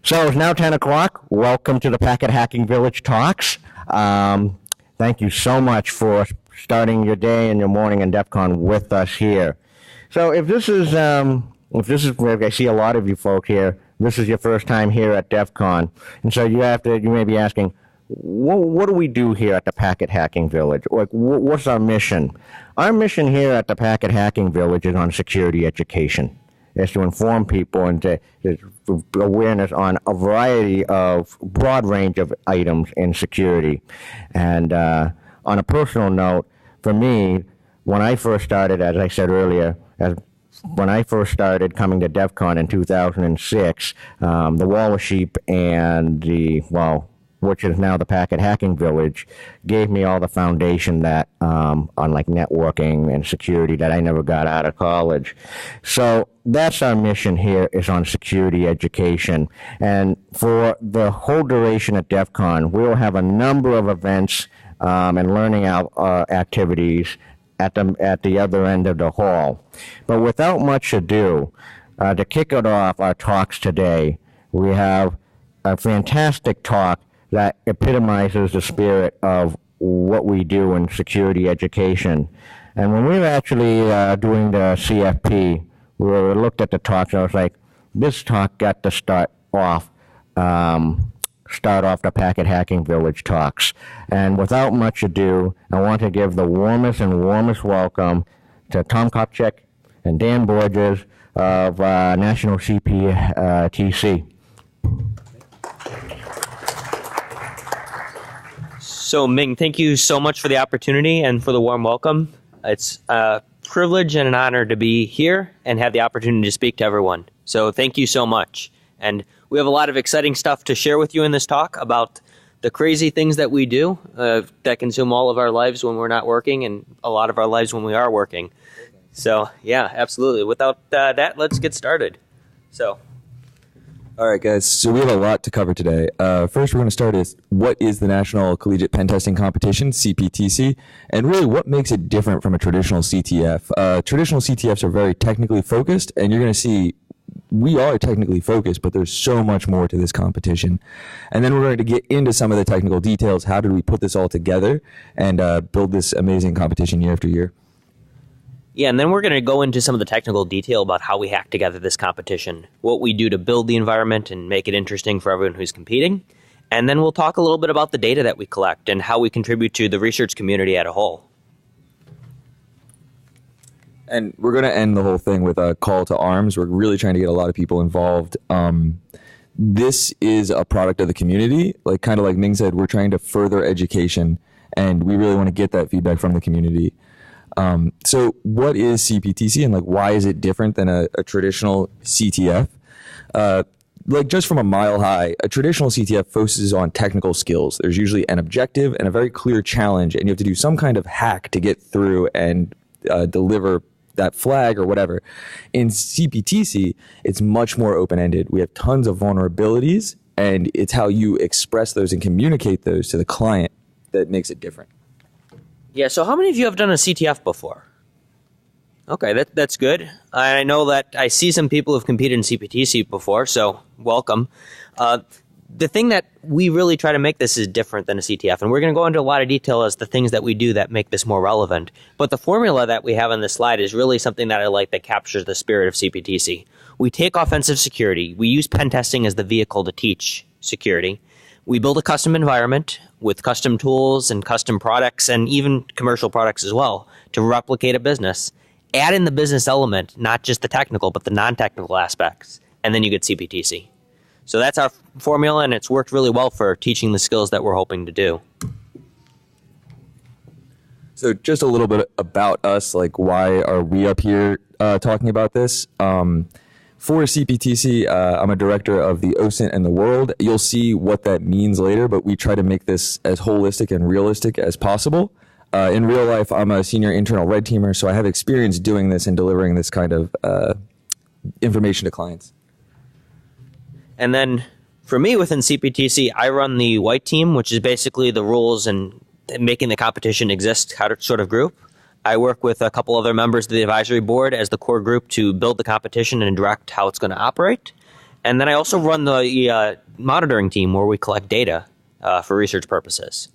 So it's now 10 o'clock. Welcome to the Packet Hacking Village Talks. Thank you so much for starting your day and your morning in DEF CON with us here. So if this is, I see a lot of you folk here, this is your first time here at DEF CON. And so you may be asking, what do we do here at the Packet Hacking Village? Like, what's our mission? Our mission here at the Packet Hacking Village is on security education. It's to inform people and to awareness on a variety of broad range of items in security. And on a personal note, for me, when I first started, as I said earlier, when I first started coming to DEF CON in 2006, the Wall of Sheep and which is now the Packet Hacking Village, gave me all the foundation that on like networking and security that I never got out of college. So that's our mission here, is on security education. And for the whole duration at DEF CON, we will have a number of events and learning activities at the other end of the hall. But without much ado, to kick it off our talks today, we have a fantastic talk that epitomizes the spirit of what we do in security education. And when we were actually doing the CFP, we looked at the talks and I was like, this talk got to start off the Packet Hacking Village talks. And without much ado, I want to give the warmest welcome to Tom Kopchak and Dan Borges of National CPTC. So Ming, thank you so much for the opportunity and for the warm welcome. It's a privilege and an honor to be here and have the opportunity to speak to everyone. So thank you so much. And we have a lot of exciting stuff to share with you in this talk about the crazy things that we do that consume all of our lives when we're not working and a lot of our lives when we are working. So yeah, absolutely. Without that, let's get started. All right, guys, so we have a lot to cover today. First, we're going to start is what is the National Collegiate Pen Testing Competition, CPTC, and really what makes it different from a traditional CTF. Traditional CTFs are very technically focused, and you're going to see we are technically focused, but there's so much more to this competition. And then we're going to get into some of the technical details. How did we put this all together and build this amazing competition year after year? Yeah, and then we're going to go into some of the technical detail about how we hack together this competition, what we do to build the environment and make it interesting for everyone who's competing. And then we'll talk a little bit about the data that we collect and how we contribute to the research community as a whole. And we're going to end the whole thing with a call to arms. We're really trying to get a lot of people involved. This is a product of the community. Kind of like Ming said, we're trying to further education, and we really want to get that feedback from the community. So what is CPTC and why is it different than a traditional CTF? Just from a mile high, a traditional CTF focuses on technical skills. There's usually an objective and a very clear challenge, and you have to do some kind of hack to get through and deliver that flag or whatever. In CPTC, it's much more open-ended. We have tons of vulnerabilities, and it's how you express those and communicate those to the client that makes it different. Yeah, so how many of you have done a CTF before? Okay, that's good. I know that I see some people who've competed in CPTC before, so welcome. The thing that we really try to make this is different than a CTF, and we're going to go into a lot of detail as the things that we do that make this more relevant. But the formula that we have on this slide is really something that I like that captures the spirit of CPTC. We take offensive security. We use pen testing as the vehicle to teach security. We build a custom environment with custom tools and custom products and even commercial products as well to replicate a business. Add in the business element, not just the technical, but the non-technical aspects, and then you get CPTC. So that's our formula, and it's worked really well for teaching the skills that we're hoping to do. So just a little bit about us, why are we up here talking about this? For CPTC, I'm a director of the Osen and the World. You'll see what that means later, but we try to make this as holistic and realistic as possible. In real life, I'm a senior internal red teamer, so I have experience doing this and delivering this kind of information to clients. And then for me within CPTC, I run the white team, which is basically the rules and making the competition exist sort of group. I work with a couple other members of the advisory board as the core group to build the competition and direct how it's going to operate. And then I also run the monitoring team where we collect data for research purposes.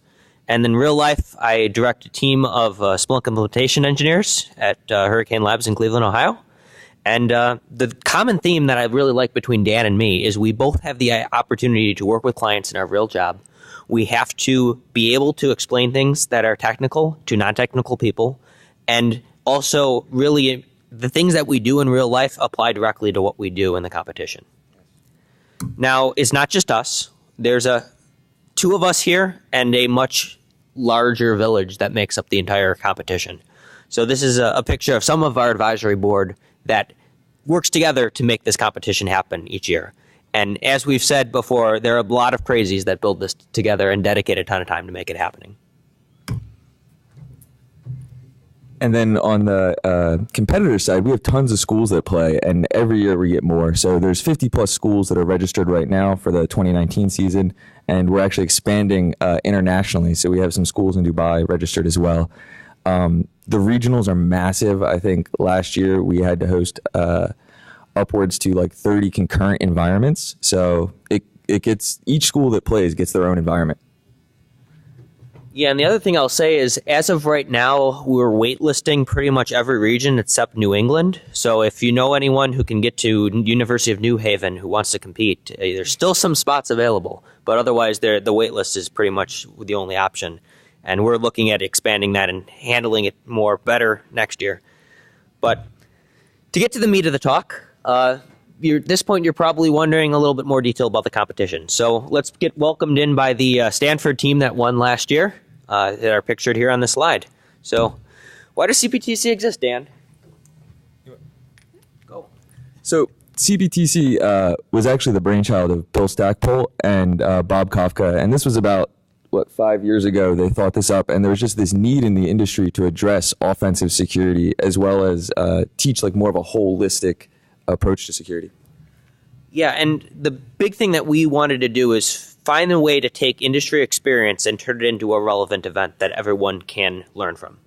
And in real life, I direct a team of Splunk implementation engineers at Hurricane Labs in Cleveland, Ohio. And the common theme that I really like between Dan and me is we both have the opportunity to work with clients in our real job. We have to be able to explain things that are technical to non-technical people. And also, really, the things that we do in real life apply directly to what we do in the competition. Now, it's not just us. There's two of us here and a much larger village that makes up the entire competition. So this is a picture of some of our advisory board that works together to make this competition happen each year. And as we've said before, there are a lot of crazies that build this together and dedicate a ton of time to make it happening. And then on the competitor side, we have tons of schools that play, and every year we get more. So there's 50 plus schools that are registered right now for the 2019 season, and we're actually expanding internationally. So we have some schools in Dubai registered as well. The regionals are massive. I think last year we had to host upwards to like 30 concurrent environments. So it gets, each school that plays gets their own environment. Yeah, and the other thing I'll say is, as of right now, we're waitlisting pretty much every region except New England. So if you know anyone who can get to University of New Haven who wants to compete, there's still some spots available. But otherwise, the waitlist is pretty much the only option. And we're looking at expanding that and handling it better next year. But to get to the meat of the talk, at this point, you're probably wondering a little bit more detail about the competition. So let's get welcomed in by the Stanford team that won last year, that are pictured here on the slide. So why does CPTC exist, Dan? Go. So CPTC was actually the brainchild of Bill Stackpole and Bob Kafka. And this was about, 5 years ago, they thought this up, and there was just this need in the industry to address offensive security as well as teach like more of a holistic approach to security. Yeah, and the big thing that we wanted to do is find a way to take industry experience and turn it into a relevant event that everyone can learn from.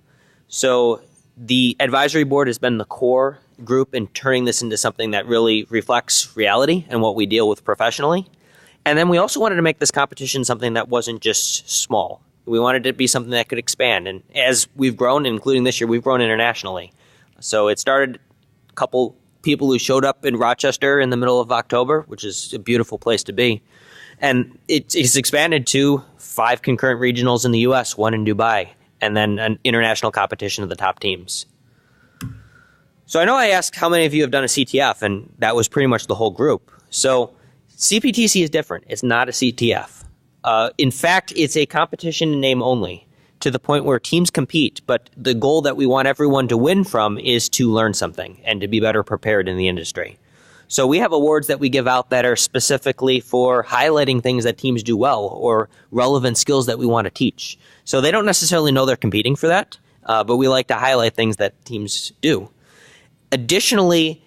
So the advisory board has been the core group in turning this into something that really reflects reality and what we deal with professionally. And then we also wanted to make this competition something that wasn't just small. We wanted it to be something that could expand. And as we've grown, including this year, we've grown internationally. So it started a couple people who showed up in Rochester in the middle of October, which is a beautiful place to be. And it's expanded to 5 concurrent regionals in the U.S., 1 in Dubai, and then an international competition of the top teams. So I know I asked how many of you have done a CTF, and that was pretty much the whole group. So CPTC is different. It's not a CTF. In fact, it's a competition in name only, to the point where teams compete, but the goal that we want everyone to win from is to learn something and to be better prepared in the industry. So we have awards that we give out that are specifically for highlighting things that teams do well or relevant skills that we want to teach. So they don't necessarily know they're competing for that, but we like to highlight things that teams do. Additionally,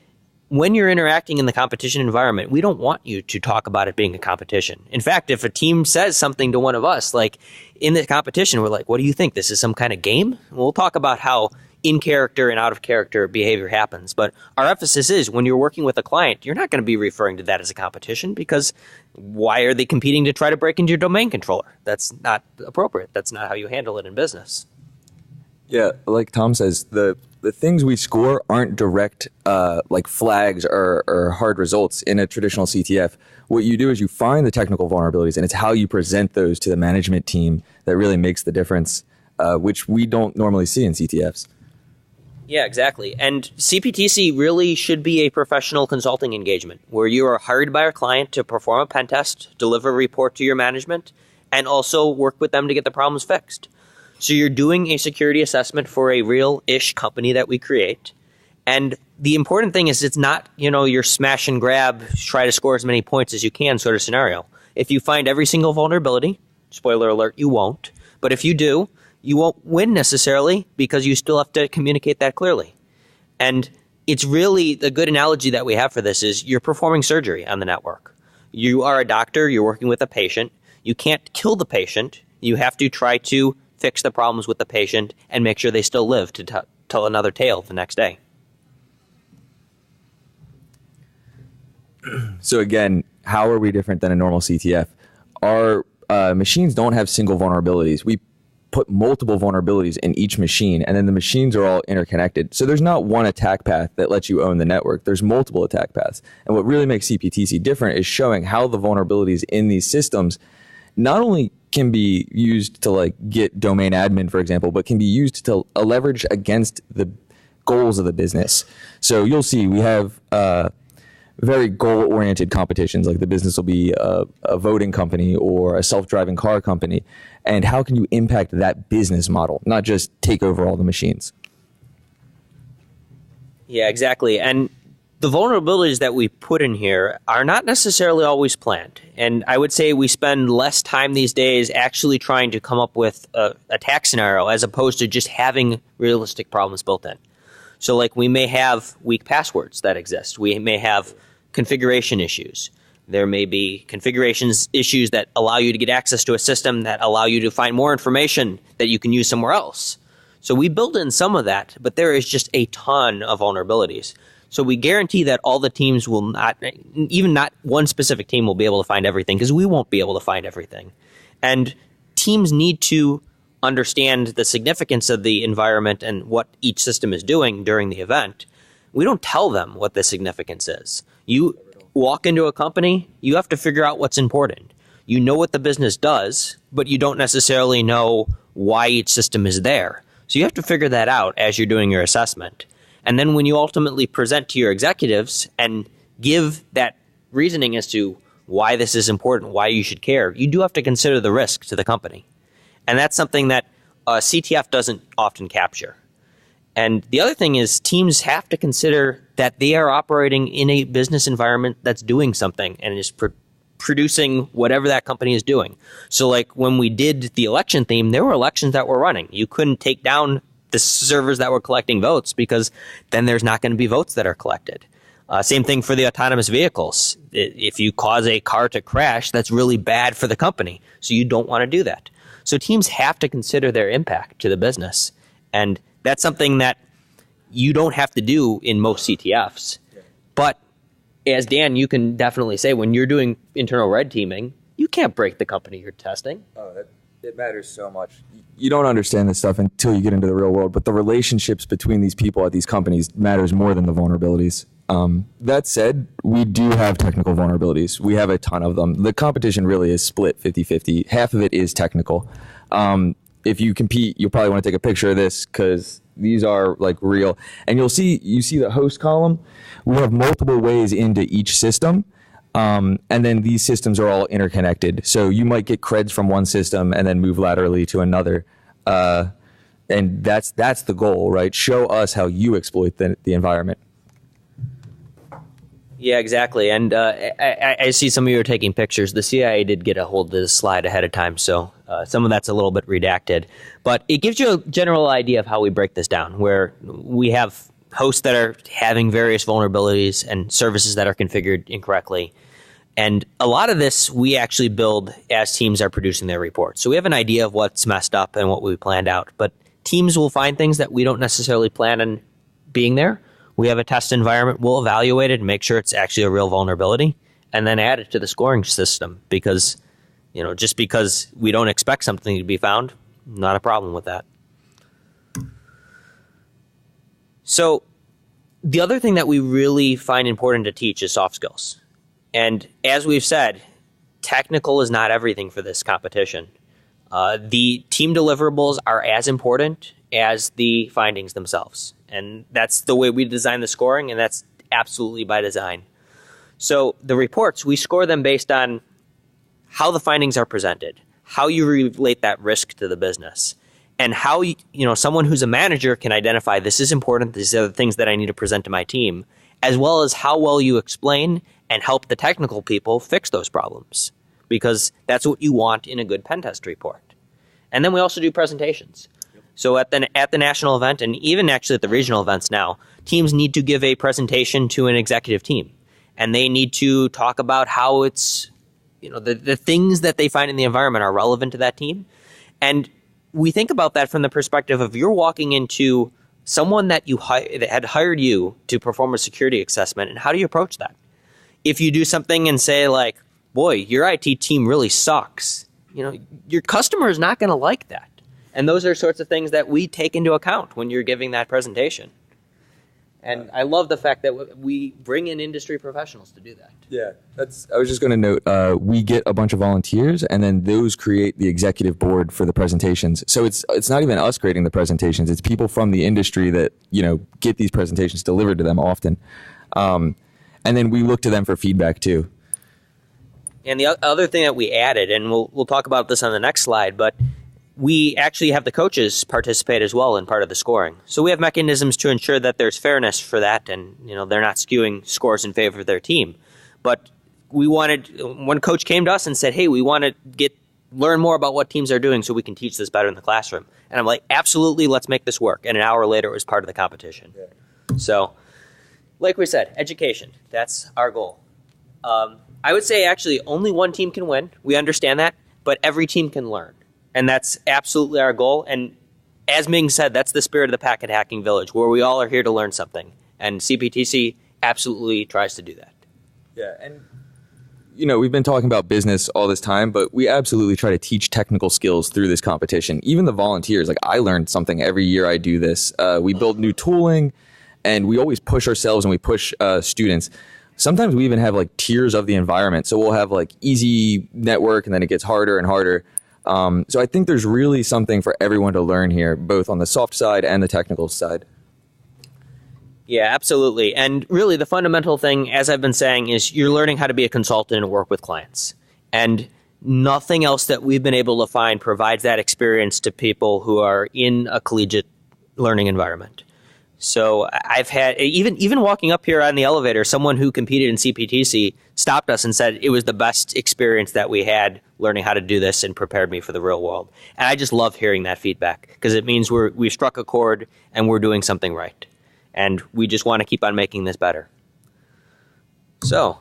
when you're interacting in the competition environment, we don't want you to talk about it being a competition. In fact, if a team says something to one of us, like in the competition, we're like, what do you think? This is some kind of game? We'll talk about how in character and out of character behavior happens. But our emphasis is when you're working with a client, you're not going to be referring to that as a competition, because why are they competing to try to break into your domain controller? That's not appropriate. That's not how you handle it in business. Yeah, like Tom says, the things we score aren't direct like flags or hard results in a traditional CTF. What you do is you find the technical vulnerabilities, and it's how you present those to the management team that really makes the difference, which we don't normally see in CTFs. Yeah, exactly. And CPTC really should be a professional consulting engagement where you are hired by our client to perform a pen test, deliver a report to your management, and also work with them to get the problems fixed. So you're doing a security assessment for a real-ish company that we create. And the important thing is it's not, your smash and grab, try to score as many points as you can sort of scenario. If you find every single vulnerability, spoiler alert, you won't. But if you do, you won't win necessarily because you still have to communicate that clearly. And it's really the good analogy that we have for this is you're performing surgery on the network. You are a doctor, you're working with a patient. You can't kill the patient. You have to try to fix the problems with the patient and make sure they still live to tell another tale the next day. So again, how are we different than a normal CTF? Our machines don't have single vulnerabilities. We put multiple vulnerabilities in each machine, and then the machines are all interconnected. So there's not one attack path that lets you own the network. There's multiple attack paths. And what really makes CPTC different is showing how the vulnerabilities in these systems not only can be used to like get domain admin, for example, but can be used to leverage against the goals of the business. So you'll see we have very goal-oriented competitions, like the business will be a voting company or a self-driving car company. And how can you impact that business model, not just take over all the machines? Yeah, exactly. And the vulnerabilities that we put in here are not necessarily always planned. And I would say we spend less time these days actually trying to come up with a attack scenario as opposed to just having realistic problems built in. So like we may have weak passwords that exist. We may have configuration issues. There may be configurations issues that allow you to get access to a system that allow you to find more information that you can use somewhere else. So we build in some of that, but there is just a ton of vulnerabilities. So we guarantee that all the teams will not, even not one specific team will be able to find everything, because we won't be able to find everything. And teams need to understand the significance of the environment and what each system is doing during the event. We don't tell them what the significance is. You walk into a company, you have to figure out what's important. You know what the business does, but you don't necessarily know why each system is there. So you have to figure that out as you're doing your assessment. And then when you ultimately present to your executives and give that reasoning as to why this is important, why you should care, you do have to consider the risk to the company. And that's something that CTF doesn't often capture. And the other thing is teams have to consider that they are operating in a business environment that's doing something and is producing whatever that company is doing. So like when we did the election theme, there were elections that were running. You couldn't take down the servers that were collecting votes because then there's not going to be votes that are collected. Same thing for the autonomous vehicles. If you cause a car to crash, that's really bad for the company. So you don't want to do that. So teams have to consider their impact to the business. And that's something that you don't have to do in most CTFs. But as Dan, you can definitely say when you're doing internal red teaming, you can't break the company you're testing. It matters so much. You don't understand this stuff until you get into the real world, but the relationships between these people at these companies matters more than the vulnerabilities. That said, we do have technical vulnerabilities. We have a ton of them. The competition really is split 50-50. Half of it is technical. If you compete, you'll probably want to take a picture of this because these are like real. And you see the host column. We have multiple ways into each system. And then these systems are all interconnected. So you might get creds from one system and then move laterally to another. And that's the goal, right? Show us how you exploit the environment. Yeah, exactly. And I see some of you are taking pictures. The CIA did get a hold of this slide ahead of time, so some of that's a little bit redacted. But it gives you a general idea of how we break this down, where we have hosts that are having various vulnerabilities and services that are configured incorrectly. And a lot of this we actually build as teams are producing their reports. So we have an idea of what's messed up and what we planned out. But teams will find things that we don't necessarily plan on being there. We have a test environment. We'll evaluate it and make sure it's actually a real vulnerability and then add it to the scoring system because, just because we don't expect something to be found, not a problem with that. So the other thing that we really find important to teach is soft skills. And as we've said, technical is not everything for this competition. The team deliverables are as important as the findings themselves. And that's the way we design the scoring, and that's absolutely by design. So the reports, we score them based on how the findings are presented, how you relate that risk to the business, and how someone who's a manager can identify this is important, these are the things that I need to present to my team, as well as how well you explain and help the technical people fix those problems, because that's what you want in a good pen test report. And then we also do presentations. So at the national event, and even actually at the regional events now, teams need to give a presentation to an executive team. And they need to talk about how it's, the things that they find in the environment are relevant to that team. And we think about that from the perspective of you're walking into someone that that had hired you to perform a security assessment, and how do you approach that? if you do something and say like, boy, your IT team really sucks, your customer is not going to like that. And those are sorts of things that we take into account when you're giving that presentation. And I love the fact that we bring in industry professionals to do that. Yeah, I was just going to note, we get a bunch of volunteers, and then those create the executive board for the presentations. So it's not even us creating the presentations; it's people from the industry that get these presentations delivered to them often, and then we look to them for feedback too. And the other thing that we added, and we'll talk about this on the next slide, but we actually have the coaches participate as well in part of the scoring. So we have mechanisms to ensure that there's fairness for that, and they're not skewing scores in favor of their team. But one coach came to us and said, hey, we want to learn more about what teams are doing so we can teach this better in the classroom. And I'm like, absolutely, let's make this work. And an hour later, it was part of the competition. Yeah. So, like we said, education, that's our goal. I would say actually only one team can win. We understand that, but every team can learn. And that's absolutely our goal. And as Ming said, that's the spirit of the Packet Hacking Village, where we all are here to learn something. And CPTC absolutely tries to do that. Yeah, and we've been talking about business all this time, but we absolutely try to teach technical skills through this competition. Even the volunteers, like I learned something every year I do this. We build new tooling, and we always push ourselves and we push students. Sometimes we even have like tiers of the environment. So we'll have like easy network, and then it gets harder and harder. So I think there's really something for everyone to learn here, both on the soft side and the technical side. Yeah, absolutely. And really the fundamental thing, as I've been saying, is you're learning how to be a consultant and work with clients. And nothing else that we've been able to find provides that experience to people who are in a collegiate learning environment. So I've had, even walking up here on the elevator, someone who competed in CPTC stopped us and said it was the best experience that we had learning how to do this and prepared me for the real world. And I just love hearing that feedback because it means we've struck a chord and we're doing something right. And we just want to keep on making this better. So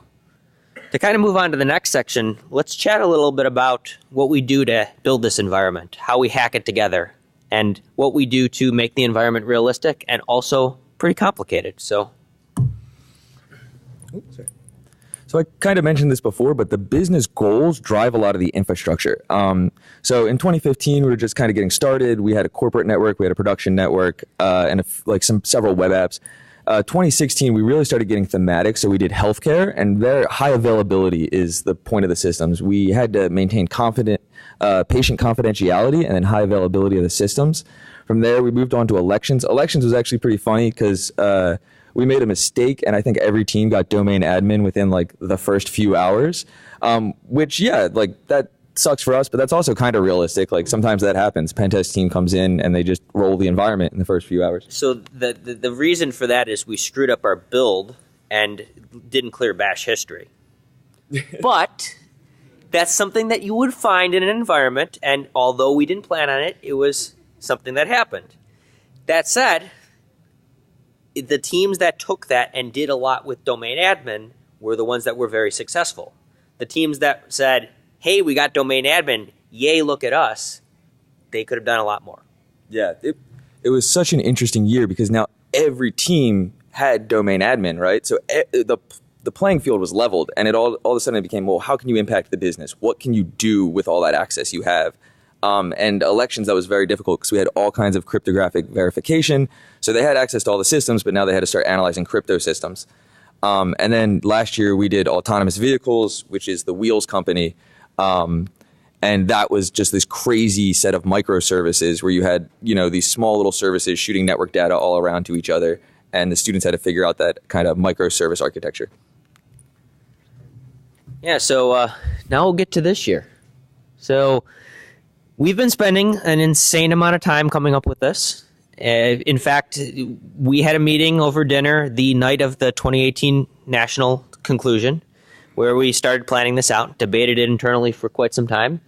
to kind of move on to the next section, let's chat a little bit about what we do to build this environment, how we hack it together, and what we do to make the environment realistic and also pretty complicated. So I kind of mentioned this before, but the business goals drive a lot of the infrastructure. So in 2015, we were just kind of getting started. We had a corporate network, we had a production network, and several web apps. 2016, we really started getting thematic. So we did healthcare, and their high availability is the point of the systems. We had to maintain patient confidentiality and then high availability of the systems. From there, we moved on to elections. Elections was actually pretty funny because we made a mistake, and I think every team got domain admin within like the first few hours, which, yeah, like that sucks for us, but that's also kind of realistic. Like sometimes that happens. Pentest team comes in and they just roll the environment in the first few hours. So the reason for that is we screwed up our build and didn't clear bash history. But that's something that you would find in an environment, and although we didn't plan on it, it was something that happened. That said, the teams that took that and did a lot with domain admin were the ones that were very successful. The teams that said, hey, we got domain admin, yay, look at us, they could have done a lot more. Yeah, it was such an interesting year because now every team had domain admin, right? So the playing field was leveled, and it all of a sudden it became, well, how can you impact the business? What can you do with all that access you have? And elections, that was very difficult because we had all kinds of cryptographic verification. So they had access to all the systems, but now they had to start analyzing crypto systems. And then last year we did autonomous vehicles, which is the Wheels company. And that was just this crazy set of microservices where you had, these small little services shooting network data all around to each other. And the students had to figure out that kind of microservice architecture. Yeah, so now we'll get to this year. So we've been spending an insane amount of time coming up with this. In fact, we had a meeting over dinner the night of the 2018 national conclusion where we started planning this out, debated it internally for quite some time.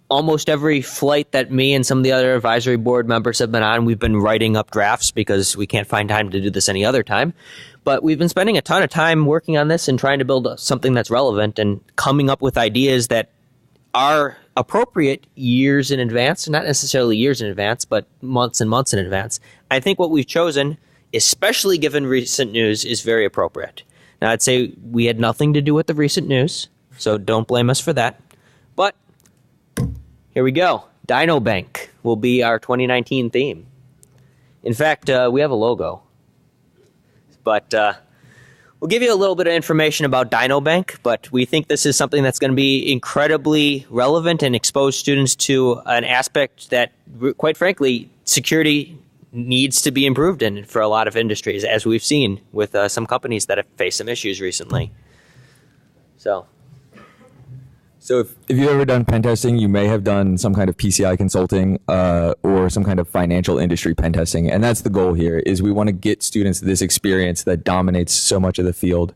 Almost every flight that me and some of the other advisory board members have been on, we've been writing up drafts because we can't find time to do this any other time. But we've been spending a ton of time working on this and trying to build something that's relevant and coming up with ideas that are appropriate years in advance, not necessarily years in advance, but months and months in advance. I think what we've chosen, especially given recent news, is very appropriate. Now, I'd say we had nothing to do with the recent news, so don't blame us for that. But here we go. Dino Bank will be our 2019 theme. In fact, we have a logo. But we'll give you a little bit of information about Dino Bank, but we think this is something that's going to be incredibly relevant and expose students to an aspect that, quite frankly, security needs to be improved in for a lot of industries, as we've seen with some companies that have faced some issues recently. So if you've ever done pen testing, you may have done some kind of PCI consulting or some kind of financial industry pen testing. And that's the goal here, is we want to get students this experience that dominates so much of the field.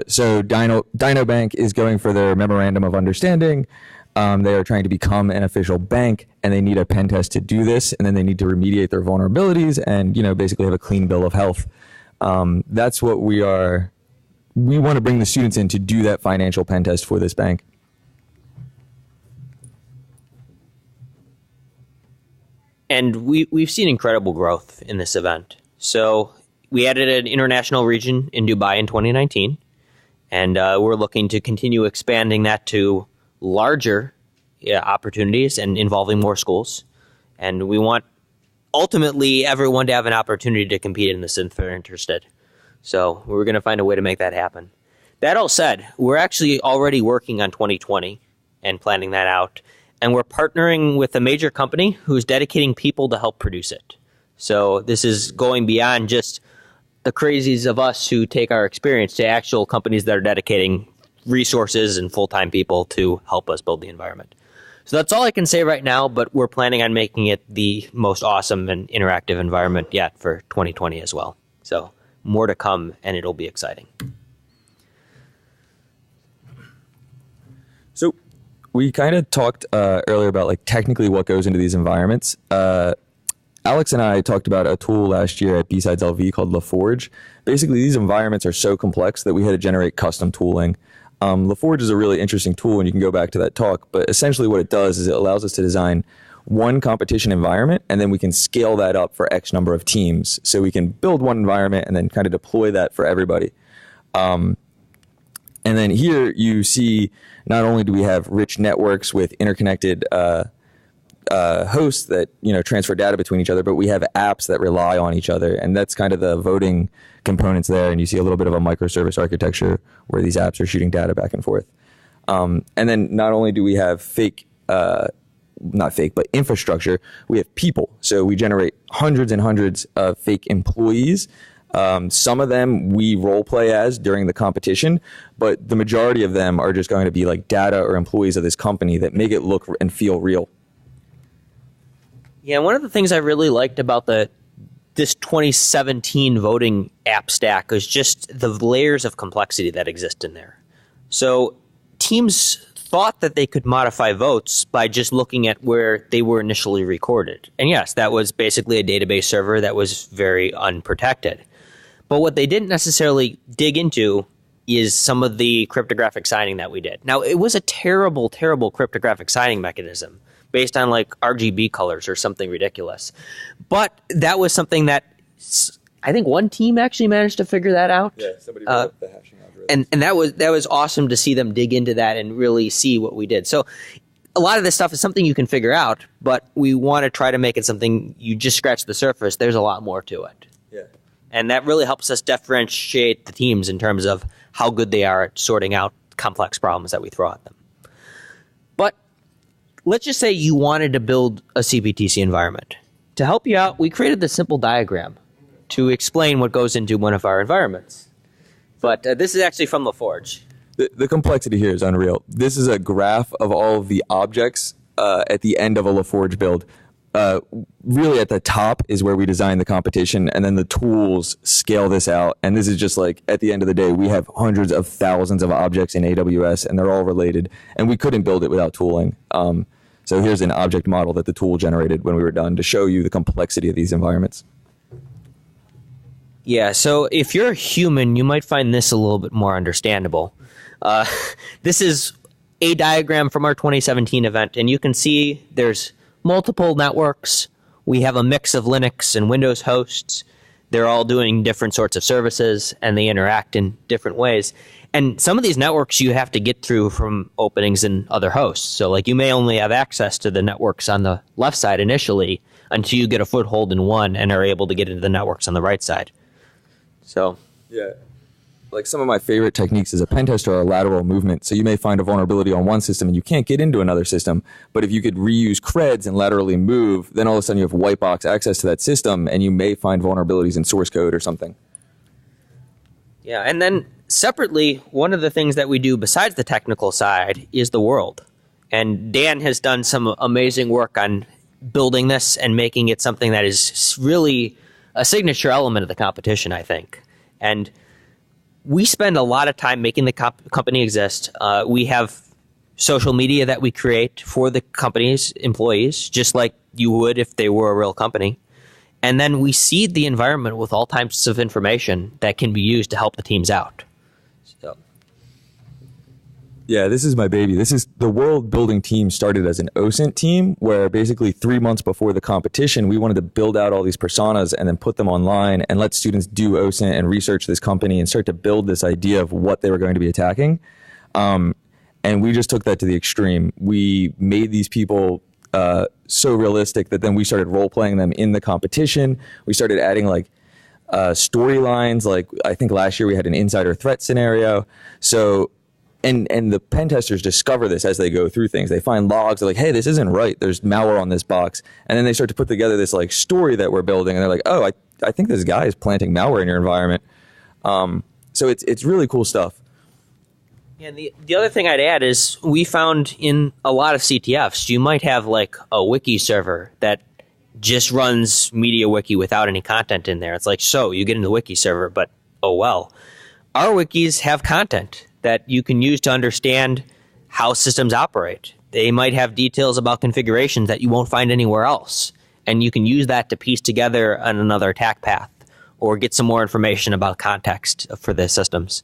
So Dino Bank is going for their memorandum of understanding. They are trying to become an official bank, and they need a pen test to do this. And then they need to remediate their vulnerabilities and, basically have a clean bill of health. That's what we want to bring the students in to do that financial pen test for this bank. And we've seen incredible growth in this event. So we added an international region in Dubai in 2019, and we're looking to continue expanding that to larger opportunities and involving more schools. And we want ultimately everyone to have an opportunity to compete in this if they're interested. So we're going to find a way to make that happen. That all said, we're actually already working on 2020 and planning that out. And we're partnering with a major company who's dedicating people to help produce it. So this is going beyond just the crazies of us who take our experience to actual companies that are dedicating resources and full-time people to help us build the environment. So that's all I can say right now, but we're planning on making it the most awesome and interactive environment yet for 2020 as well. So more to come, and it'll be exciting. So we kind of talked earlier about technically what goes into these environments. Alex and I talked about a tool last year at B-Sides LV called LaForge. Basically, these environments are so complex that we had to generate custom tooling. LaForge is a really interesting tool, and you can go back to that talk. But essentially what it does is it allows us to design one competition environment, and then we can scale that up for X number of teams. So we can build one environment and then kind of deploy that for everybody. And then here you see not only do we have rich networks with interconnected hosts that transfer data between each other, but we have apps that rely on each other, and that's kind of the voting components there. And you see a little bit of a microservice architecture where these apps are shooting data back and forth. And then not only do we have not fake, but infrastructure, we have people. So we generate hundreds and hundreds of fake employees. Some of them we role play as during the competition, but the majority of them are just going to be data or employees of this company that make it look and feel real. Yeah, one of the things I really liked about this 2017 voting app stack was just the layers of complexity that exist in there. So teams thought that they could modify votes by just looking at where they were initially recorded. And yes, that was basically a database server that was very unprotected. But what they didn't necessarily dig into is some of the cryptographic signing that we did. Now, it was a terrible, terrible cryptographic signing mechanism based on RGB colors or something ridiculous. But that was something that I think one team actually managed to figure that out. Yeah, somebody wrote the hashing algorithm. And that was awesome to see them dig into that and really see what we did. So a lot of this stuff is something you can figure out, but we want to try to make it something you just scratch the surface. There's a lot more to it. Yeah. And that really helps us differentiate the teams in terms of how good they are at sorting out complex problems that we throw at them. But let's just say you wanted to build a CPTC environment. To help you out, we created this simple diagram to explain what goes into one of our environments. But this is actually from LaForge. The complexity here is unreal. This is a graph of all of the objects at the end of a LaForge build. Really at the top is where we design the competition, and then the tools scale this out. And this is just at the end of the day, we have hundreds of thousands of objects in AWS, and they're all related. And we couldn't build it without tooling. So here's an object model that the tool generated when we were done to show you the complexity of these environments. Yeah, so if you're a human, you might find this a little bit more understandable. This is a diagram from our 2017 event, and you can see there's multiple networks. We have a mix of Linux and Windows hosts. they're all doing different sorts of services, and they interact in different ways. And some of these networks you have to get through from openings in other hosts. So like you may only have access to the networks on the left side initially until you get a foothold in one and are able to get into the networks on the right side. So yeah, like some of my favorite techniques as a pen tester are a lateral movement. So you may find a vulnerability on one system and you can't get into another system. But if you could reuse creds and laterally move, then all of a sudden you have white box access to that system and you may find vulnerabilities in source code or something. Yeah, and then separately, one of the things that we do besides the technical side is the world. And Dan has done some amazing work on building this and making it something that is really a signature element of the competition, I think. And we spend a lot of time making the company exist. We have social media that we create for the company's employees, just like you would if they were a real company. And then we seed the environment with all types of information that can be used to help the teams out. So, yeah, this is my baby. This is the world building team started as an Osen team where basically 3 months before the competition, we wanted to build out all these personas and then put them online and let students do Osen and research this company and start to build this idea of what they were going to be attacking. And we just took that to the extreme. We made these people so realistic that then we started role playing them in the competition. We started adding like storylines. Like I think last year we had an insider threat scenario. So, and the pen testers discover this as they go through things. They find logs. They're like, hey, this isn't right. There's malware on this box. And then they start to put together this like story that we're building. And they're like, oh, I think this guy is planting malware in your environment. So it's really cool stuff. And the other thing I'd add is we found in a lot of CTFs, you might have like a wiki server that just runs MediaWiki without any content in there. It's like, so you get into the wiki server, but oh well. Our wikis have content that you can use to understand how systems operate. They might have details about configurations that you won't find anywhere else. And you can use that to piece together another attack path or get some more information about context for the systems.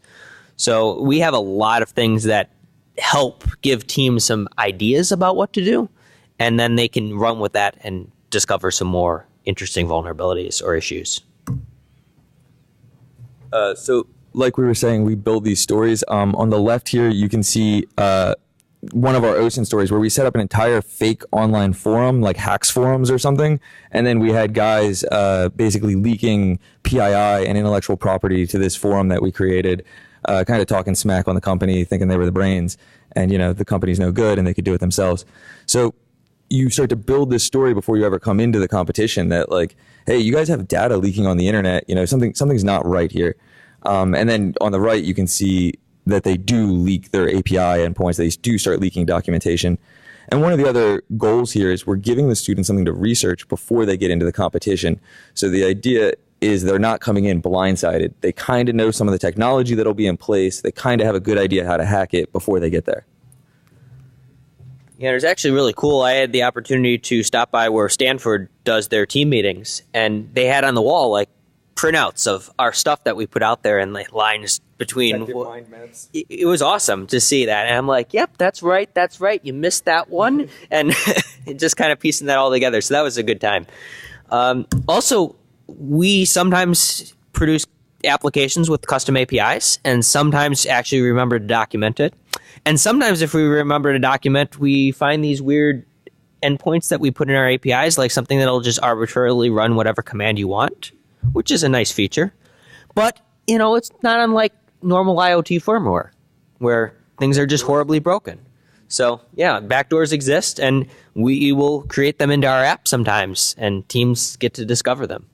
So we have a lot of things that help give teams some ideas about what to do, and then they can run with that and discover some more interesting vulnerabilities or issues. So like we were saying, we build these stories. On the left here, you can see one of our Osen stories where we set up an entire fake online forum, like hacks forums or something. And then we had guys basically leaking PII and intellectual property to this forum that we created. Kind of talking smack on the company, thinking they were the brains, and the company's no good and they could do it themselves. So you start to build this story before you ever come into the competition that like, hey, you guys have data leaking on the internet. Something's not right here. And then on the right, you can see that they do leak their API endpoints. They do start leaking documentation. And one of the other goals here is we're giving the students something to research before they get into the competition. So the idea is they're not coming in blindsided. They kind of know some of the technology that'll be in place. They kind of have a good idea how to hack it before they get there. Yeah, it's actually really cool. I had the opportunity to stop by where Stanford does their team meetings, and they had on the wall like printouts of our stuff that we put out there and like lines between. It was awesome to see that, and I'm like, yep, that's right. You missed that one, and just kind of piecing that all together. So that was a good time. Also, we sometimes produce applications with custom APIs and sometimes actually remember to document it. And sometimes if we remember to document, we find these weird endpoints that we put in our APIs, like something that'll just arbitrarily run whatever command you want, which is a nice feature. But, it's not unlike normal IoT firmware where things are just horribly broken. So, yeah, backdoors exist and we will create them into our app sometimes and teams get to discover them.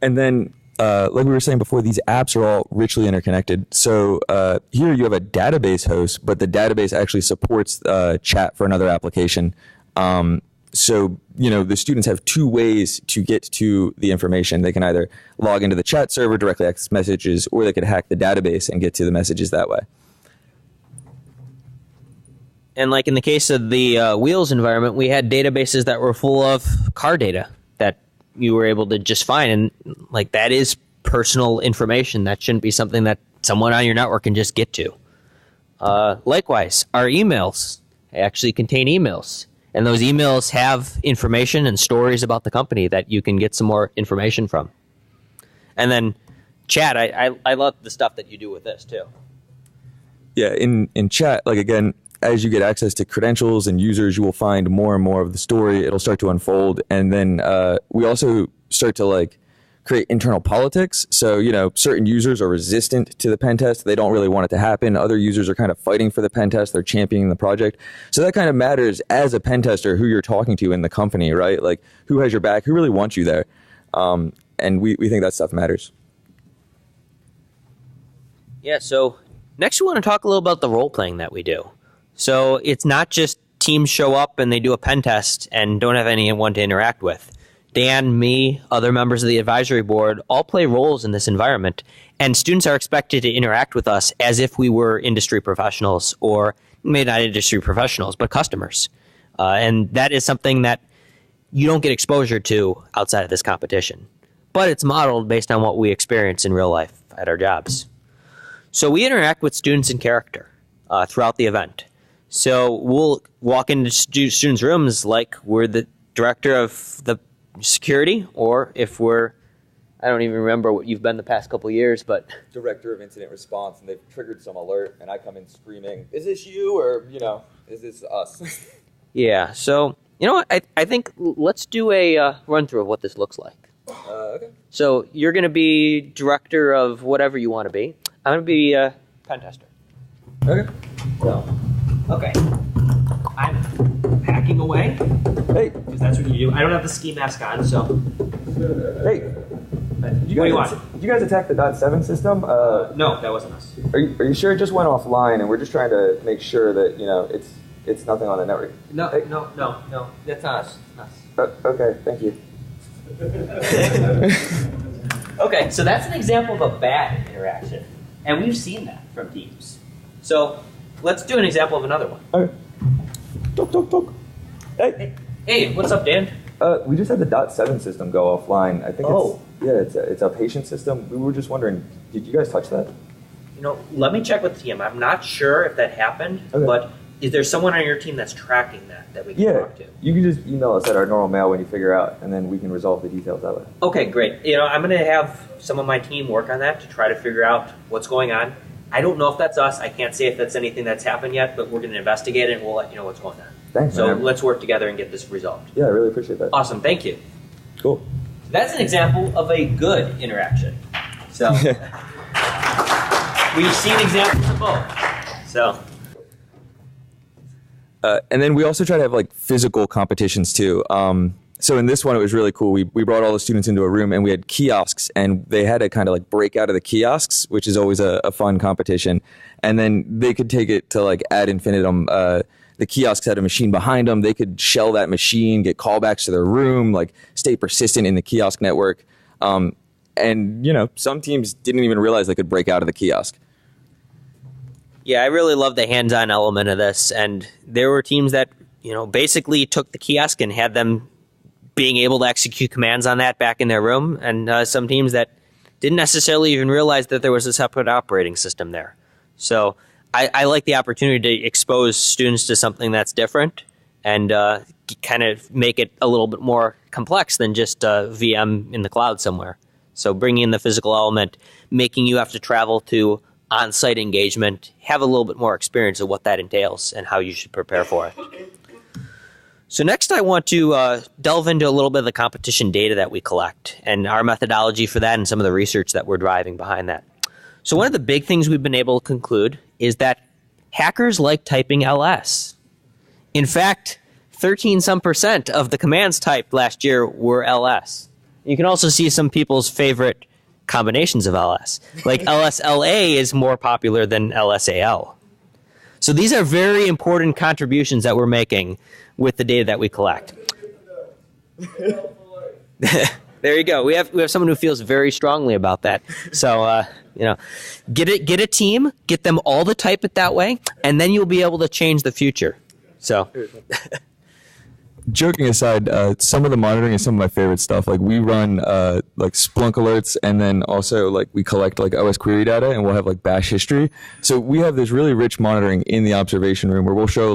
And then, like we were saying before, these apps are all richly interconnected. So here you have a database host, but the database actually supports chat for another application. So, the students have two ways to get to the information. They can either log into the chat server, directly access messages, or they could hack the database and get to the messages that way. And like in the case of the Wheels environment, we had databases that were full of car data that you were able to just find. And like that is personal information. That shouldn't be something that someone on your network can just get to. Likewise, our emails actually contain emails. And those emails have information and stories about the company that you can get some more information from. And then chat, I love the stuff that you do with this too. Yeah, in chat, like again, as you get access to credentials and users, you will find more and more of the story. It'll start to unfold. And then we also start to like create internal politics. So, certain users are resistant to the pen test. They don't really want it to happen. Other users are kind of fighting for the pen test. They're championing the project. So that kind of matters as a pen tester, who you're talking to in the company, right? Like who has your back, who really wants you there. And we think that stuff matters. Yeah, so next we want to talk a little about the role playing that we do. So it's not just teams show up and they do a pen test and don't have anyone to interact with. Dan, me, other members of the advisory board all play roles in this environment, and students are expected to interact with us as if we were industry professionals, or maybe not industry professionals, but customers. And that is something that you don't get exposure to outside of this competition. But it's modeled based on what we experience in real life at our jobs. So we interact with students in character throughout the event. So we'll walk into students' rooms like we're the director of the security, or if we're, I don't even remember what you've been the past couple of years, but Director of incident response, and they've triggered some alert, and I come in screaming, is this you, or, is this us? Yeah, so, I think let's do a run through of what this looks like. Okay. So you're going to be director of whatever you want to be. I'm going to be a pen tester. Okay. So, okay. I'm hacking away. Hey. Because that's what you do. I don't have the ski mask on, so. Hey. What do you want? Did you guys attack the .7 system? No, that wasn't us. Are you sure it just went offline, and we're just trying to make sure that, it's nothing on the network? No, hey. no, that's not us. Okay, thank you. Okay, so that's an example of a bad interaction. And we've seen that from teams. So let's do an example of another one. Okay. Talk. Hey, what's up, Dan? We just had the .7 system go offline. I think it's a patient system. We were just wondering, did you guys touch that? Let me check with the team. I'm not sure if that happened, but is there someone on your team that's tracking that we can talk to? You can just email us at our normal mail when you figure out, and then we can resolve the details that way. Okay, great. I'm going to have some of my team work on that to try to figure out what's going on. I don't know if that's us. I can't say if that's anything that's happened yet, but we're going to investigate it and we'll let you know what's going on. Thanks, So man. let's work together and get this resolved. Yeah, I really appreciate that. Awesome. Thank you. Cool. That's an example of a good interaction. So we've seen examples of both. So. And then we also try to have physical competitions too. So in this one, it was really cool. We brought all the students into a room and we had kiosks, and they had to kind of break out of the kiosks, which is always a fun competition. And then they could take it to ad infinitum. The kiosks had a machine behind them. They could shell that machine, get callbacks to their room, stay persistent in the kiosk network. And some teams didn't even realize they could break out of the kiosk. Yeah, I really love the hands-on element of this. And there were teams that, basically took the kiosk and had them being able to execute commands on that back in their room. And some teams that didn't necessarily even realize that there was a separate operating system there. So I like the opportunity to expose students to something that's different and kind of make it a little bit more complex than just a VM in the cloud somewhere. So bringing in the physical element, making you have to travel to on-site engagement, have a little bit more experience of what that entails and how you should prepare for it. So next I want to delve into a little bit of the competition data that we collect and our methodology for that and some of the research that we're driving behind that. So one of the big things we've been able to conclude is that hackers like typing LS. In fact, 13% of the commands typed last year were LS. You can also see some people's favorite combinations of LS. Like LSLA is more popular than LSAL. So these are very important contributions that we're making with the data that we collect. There you go. We have someone who feels very strongly about that. So get a team, get them all to type it that way, and then you'll be able to change the future. So. Joking aside, some of the monitoring is some of my favorite stuff. We run Splunk alerts, and then also we collect OS query data, and we'll have bash history. So we have this really rich monitoring in the observation room where we'll show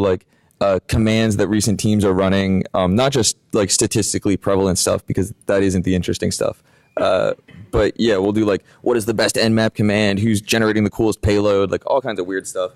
commands that recent teams are running, not just like statistically prevalent stuff, because that isn't the interesting stuff. But yeah, we'll do like, what is the best nmap command? Who's generating the coolest payload? Like all kinds of weird stuff.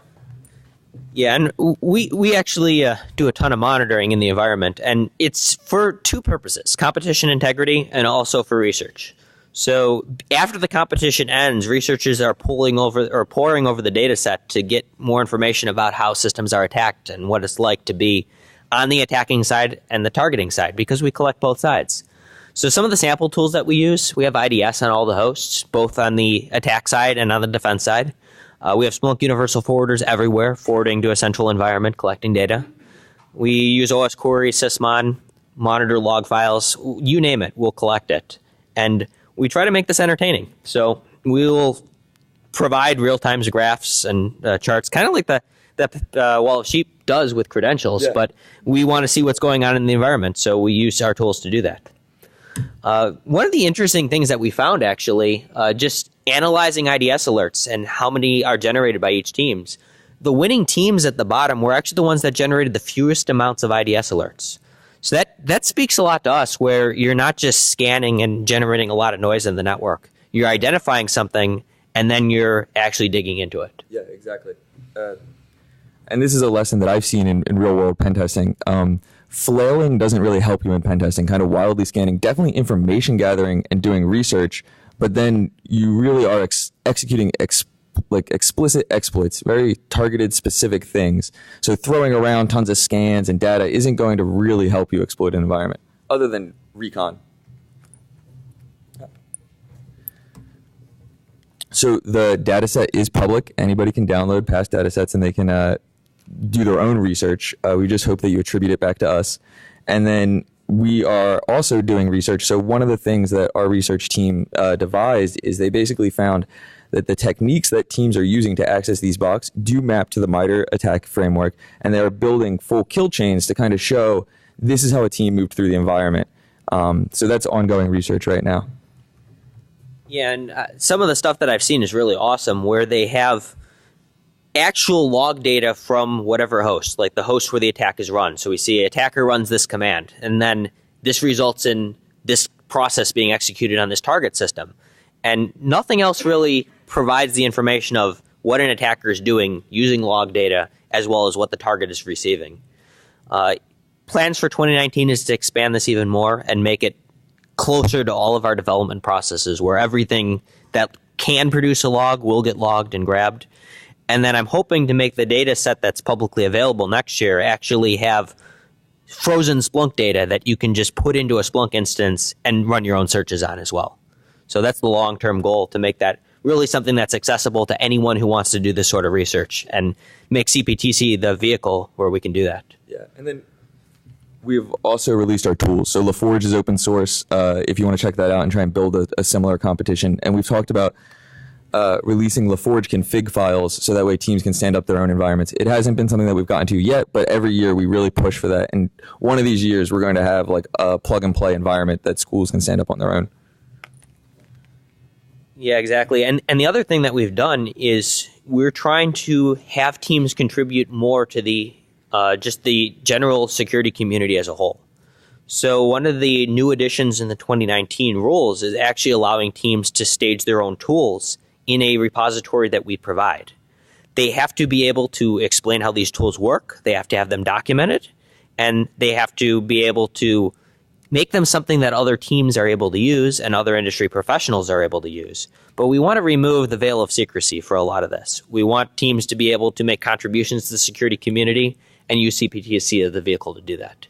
Yeah, and we actually do a ton of monitoring in the environment, and it's for two purposes: competition integrity and also for research. So after the competition ends, researchers are poring over the data set to get more information about how systems are attacked and what it's like to be on the attacking side and the targeting side, because we collect both sides. So some of the sample tools that we use, we have IDS on all the hosts, both on the attack side and on the defense side. We have Splunk universal forwarders everywhere, forwarding to a central environment, collecting data. We use OS Query, Sysmon, monitor log files, you name it, we'll collect it. And we try to make this entertaining. So we'll provide real-time graphs and charts, kind of like the Wall of Sheep does with credentials, but we want to see what's going on in the environment, so we use our tools to do that. One of the interesting things that we found, actually, just analyzing IDS alerts and how many are generated by each teams, the winning teams at the bottom were actually the ones that generated the fewest amounts of IDS alerts. So that speaks a lot to us, where you're not just scanning and generating a lot of noise in the network. You're identifying something, and then you're actually digging into it. Yeah, exactly. And this is a lesson that I've seen in real-world pen testing. Flailing doesn't really help you in pen testing, kind of wildly scanning, definitely information gathering and doing research, but then you really are executing explicit exploits, very targeted, specific things. So throwing around tons of scans and data isn't going to really help you exploit an environment, other than recon. So the data set is public. Anybody can download past data sets and they can do their own research. We just hope that you attribute it back to us. And then we are also doing research. So one of the things that our research team devised is they basically found that the techniques that teams are using to access these box do map to the MITRE attack framework, and they're building full kill chains to kind of show this is how a team moved through the environment. So that's ongoing research right now. Yeah, and some of the stuff that I've seen is really awesome, where they have actual log data from whatever host, like the host where the attack is run. So we see attacker runs this command, and then this results in this process being executed on this target system. And nothing else really provides the information of what an attacker is doing using log data, as well as what the target is receiving. Plans for 2019 is to expand this even more and make it closer to all of our development processes, where everything that can produce a log will get logged and grabbed. And then I'm hoping to make the data set that's publicly available next year actually have frozen Splunk data that you can just put into a Splunk instance and run your own searches on as well. So that's the long-term goal, to make that really something that's accessible to anyone who wants to do this sort of research, and make CPTC the vehicle where we can do that. Yeah, and then we've also released our tools. So LaForge is open source if you want to check that out and try and build a similar competition. And we've talked about releasing LaForge config files so that way teams can stand up their own environments. It hasn't been something that we've gotten to yet, but every year we really push for that. And one of these years we're going to have like a plug-and-play environment that schools can stand up on their own. Yeah, exactly. And the other thing that we've done is we're trying to have teams contribute more to the just the general security community as a whole. So one of the new additions in the 2019 rules is actually allowing teams to stage their own tools in a repository that we provide. They have to be able to explain how these tools work. They have to have them documented, and they have to be able to make them something that other teams are able to use and other industry professionals are able to use. But we want to remove the veil of secrecy for a lot of this. We want teams to be able to make contributions to the security community and use CPTC as the vehicle to do that.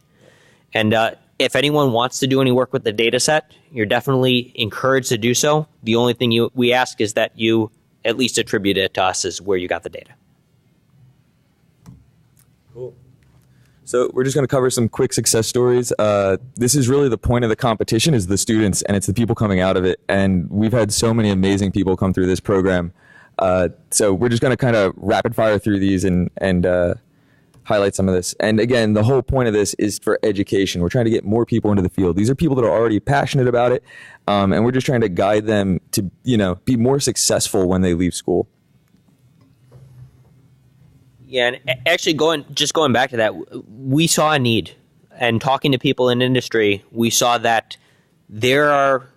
And if anyone wants to do any work with the data set, you're definitely encouraged to do so. The only thing we ask is that you at least attribute it to us as where you got the data. Cool. So we're just going to cover some quick success stories. This is really the point of the competition, is the students, and it's the people coming out of it. And we've had so many amazing people come through this program. So we're just going to kind of rapid fire through these and highlight some of this. And again, the whole point of this is for education. We're trying to get more people into the field. These are people that are already passionate about it, and we're just trying to guide them to, be more successful when they leave school. Yeah, and actually going back to that, we saw a need, and talking to people in industry, we saw that there are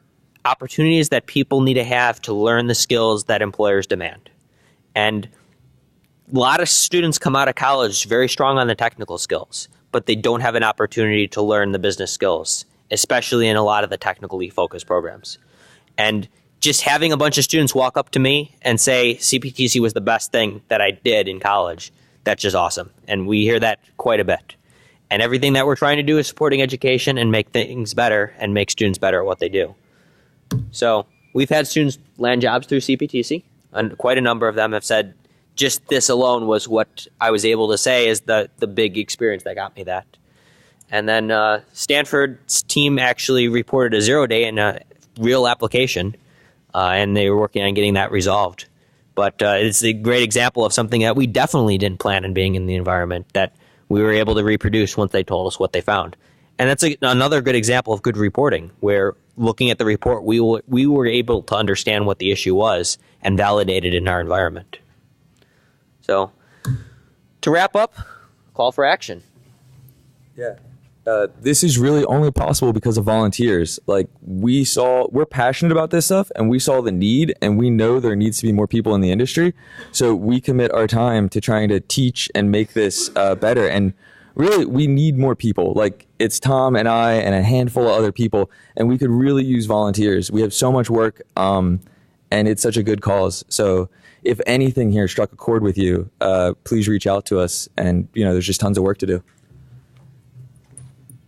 opportunities that people need to have to learn the skills that employers demand. And a lot of students come out of college very strong on the technical skills, but they don't have an opportunity to learn the business skills, especially in a lot of the technically focused programs. And just having a bunch of students walk up to me and say CPTC was the best thing that I did in college, that's just awesome. And we hear that quite a bit. And everything that we're trying to do is supporting education and make things better and make students better at what they do. So we've had students land jobs through CPTC, and quite a number of them have said just this alone was what I was able to say is the big experience that got me that. And then Stanford's team actually reported a 0-day in a real application, and they were working on getting that resolved. But it's a great example of something that we definitely didn't plan on being in the environment that we were able to reproduce once they told us what they found. And that's another good example of good reporting, where looking at the report, we were able to understand what the issue was and validate it in our environment. So to wrap up, call for action. Yeah. This is really only possible because of volunteers. Like we're passionate about this stuff, and we saw the need, and we know there needs to be more people in the industry. So we commit our time to trying to teach and make this better. And really, we need more people. Like it's Tom and I and a handful of other people, and we could really use volunteers. We have so much work, and it's such a good cause. So if anything here struck a chord with you, please reach out to us. And there's just tons of work to do.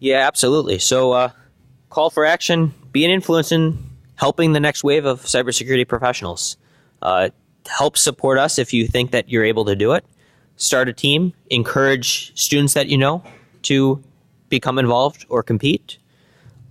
Yeah, absolutely. So call for action, be an influence in helping the next wave of cybersecurity professionals. Help support us if you think that you're able to do it. Start a team, encourage students that you know to become involved or compete.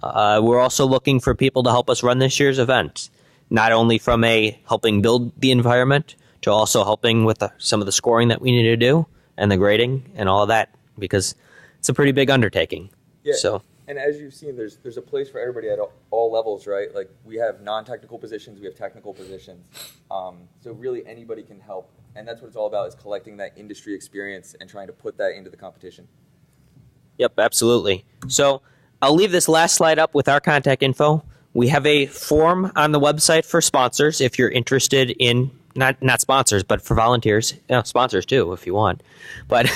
We're also looking for people to help us run this year's event, not only from helping build the environment to also helping with some of the scoring that we need to do and the grading and all of that, because it's a pretty big undertaking. Yeah. So, and as you've seen, there's a place for everybody at all levels, right? Like we have non-technical positions, we have technical positions. So really anybody can help. And that's what it's all about, is collecting that industry experience and trying to put that into the competition. Yep, absolutely. So I'll leave this last slide up with our contact info. We have a form on the website for sponsors if you're interested in, not sponsors, but for volunteers. Sponsors too, if you want. But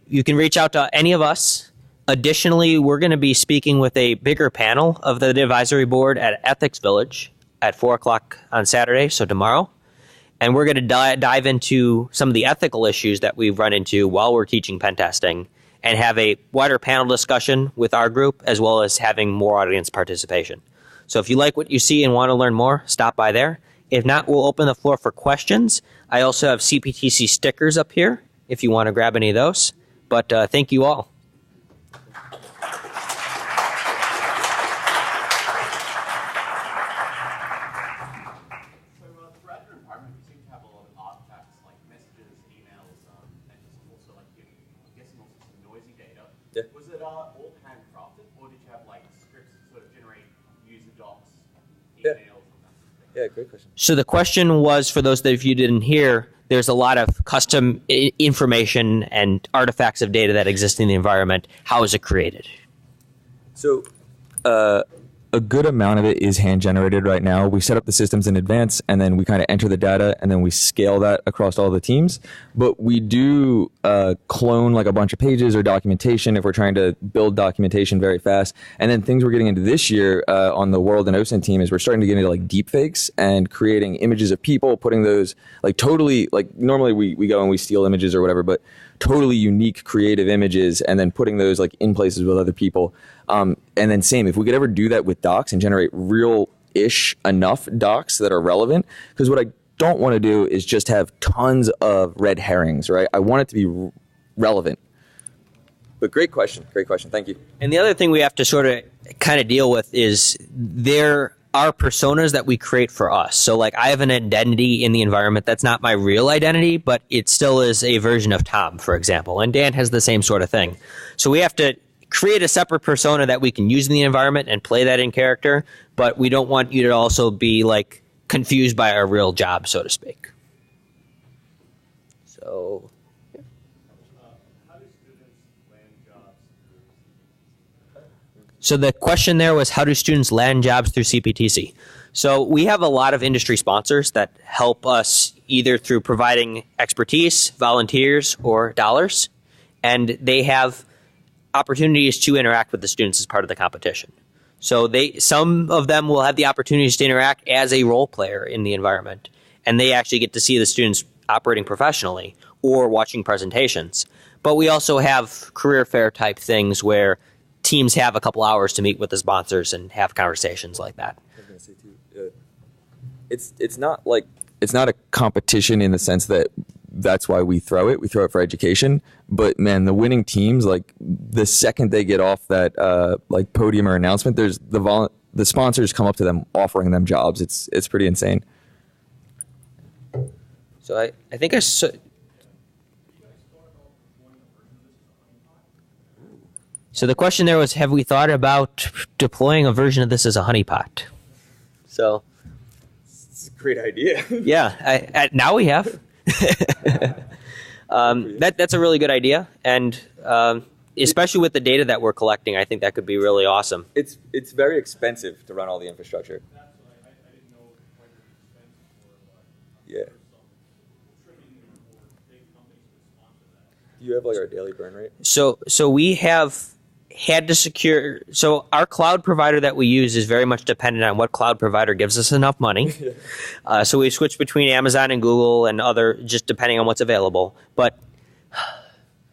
you can reach out to any of us. Additionally, we're going to be speaking with a bigger panel of the advisory board at Ethics Village at 4 o'clock on Saturday, so tomorrow. And we're going to dive into some of the ethical issues that we've run into while we're teaching pen testing and have a wider panel discussion with our group, as well as having more audience participation. So if you like what you see and want to learn more, stop by there. If not, we'll open the floor for questions. I also have CPTC stickers up here if you want to grab any of those. But thank you all. Yeah. Was it all handcrafted, or did you have scripts to sort of generate user docs, emails, and that sort of thing? Yeah, great question. So the question was, for those of you who didn't hear, there's a lot of custom information and artifacts of data that exist in the environment. How is it created? So a good amount of it is hand generated right now. We set up the systems in advance, and then we kind of enter the data, and then we scale that across all the teams. But we do clone a bunch of pages or documentation if we're trying to build documentation very fast. And then things we're getting into this year on the World and Osen team is we're starting to get into deep fakes and creating images of people, putting those totally, normally we go and we steal images or whatever, but totally unique creative images, and then putting those in places with other people. And then same, if we could ever do that with docs and generate real-ish enough docs that are relevant, because what I don't want to do is just have tons of red herrings, right? I want it to be relevant. But great question. Thank you. And the other thing we have to sort of kind of deal with is there are personas that we create for us. So I have an identity in the environment that's not my real identity, but it still is a version of Tom, for example. And Dan has the same sort of thing. So we have to create a separate persona that we can use in the environment and play that in character, but we don't want you to also be confused by our real job, so to speak. So, yeah. So the question there was, how do students land jobs through CPTC? So we have a lot of industry sponsors that help us either through providing expertise, volunteers, or dollars, and they have opportunities to interact with the students as part of the competition. So some of them will have the opportunities to interact as a role player in the environment, and they actually get to see the students operating professionally or watching presentations. But we also have career fair type things where teams have a couple hours to meet with the sponsors and have conversations like that. I was going to say too, it's not a competition in the sense that that's why we throw it. We throw it for education. But man, the winning teams, like the second they get off that like podium or announcement, there's the sponsors come up to them offering them jobs. It's pretty insane. So I think I saw. So the question there was, have we thought about deploying a version of this as a honeypot? So It's a great idea. yeah, now we have. That's a really good idea, and especially with the data that we're collecting, I think that could be really awesome. It's very expensive to run all the infrastructure. That's what I didn't know when it was expensive for, Yeah. some trimming or big companies would sponsor that. Do you have like our daily burn rate? So we have had to secure. So our cloud provider that we use is very much dependent on what cloud provider gives us enough money. So we switch between Amazon and Google and other, just depending on what's available. But